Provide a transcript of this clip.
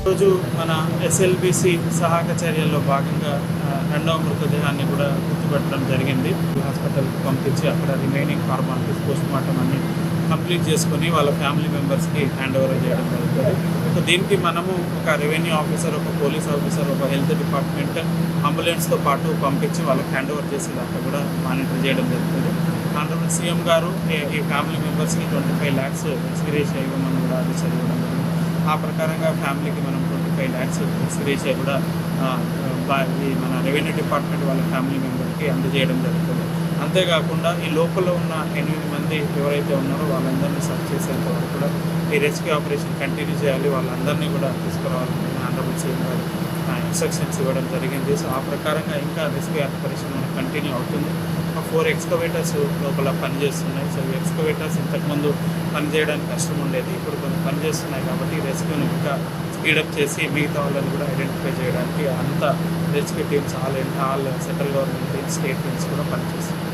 రోజు మన ఎస్ఎల్బిసి సహాయక చర్యల్లో భాగంగా రెండవ మృతదేహాన్ని కూడా గుర్తుపెట్టడం జరిగింది. హాస్పిటల్కి పంపించి అక్కడ రిమైనింగ్ ఫార్మాలిటీస్ పోస్ట్మార్టం అన్ని కంప్లీట్ చేసుకొని వాళ్ళ ఫ్యామిలీ మెంబర్స్కి హ్యాండ్ ఓవర్ చేయడం జరుగుతుంది. సో దీనికి మనము ఒక రెవెన్యూ ఆఫీసర్, ఒక పోలీస్ ఆఫీసర్, ఒక హెల్త్ డిపార్ట్మెంట్ అంబులెన్స్తో పాటు పంపించి వాళ్ళకి హ్యాండ్ ఓవర్ చేసేదాకా కూడా మానిటర్ చేయడం జరుగుతుంది. ఆనరబుల్ సీఎం గారు ఈ ఫ్యామిలీ మెంబర్స్కి 25 lakhs ఎక్స్గ్రేషియా ఇవ్వమని కూడా ఆదేశాలు ఇవ్వడం జరిగింది. ఆ ప్రకారంగా ఫ్యామిలీకి మనం 25 lakhs ఎక్స్గ్రేషియా కూడా మన రెవెన్యూ డిపార్ట్మెంట్ వాళ్ళ ఫ్యామిలీ మెంబర్కి అందజేయడం జరుగుతుంది. అంతేకాకుండా ఈ లోపల ఉన్న 8 మంది ఎవరైతే ఉన్నారో వాళ్ళందరినీ సర్చ్ చేసేంత వరకు కూడా ఈ రెస్క్యూ ఆపరేషన్ కంటిన్యూ చేయాలి, వాళ్ళందరినీ కూడా తీసుకురావాలని ఆనరబుల్ సీఎం గారు ఇన్స్ట్రక్షన్స్ ఇవ్వడం జరిగింది. సో ఆ ప్రకారంగా ఇంకా రెస్క్యూ ఆపరేషన్ మనకు కంటిన్యూ అవుతుంది. 4 ఎక్స్కవేటర్స్ లోపల పనిచేస్తున్నాయి. సో ఈ ఎక్స్కవేటర్స్ ఇంతకుముందు పనిచేయడానికి కష్టం ఉండేది, ఇప్పుడు కొంచెం పనిచేస్తున్నాయి కాబట్టి రెస్క్యూని ఇంకా స్పీడప్ చేసి మిగతా వాళ్ళని కూడా ఐడెంటిఫై చేయడానికి అంత rescue teams all central government teams, state teams కూడా పనిచేస్తున్నాయి.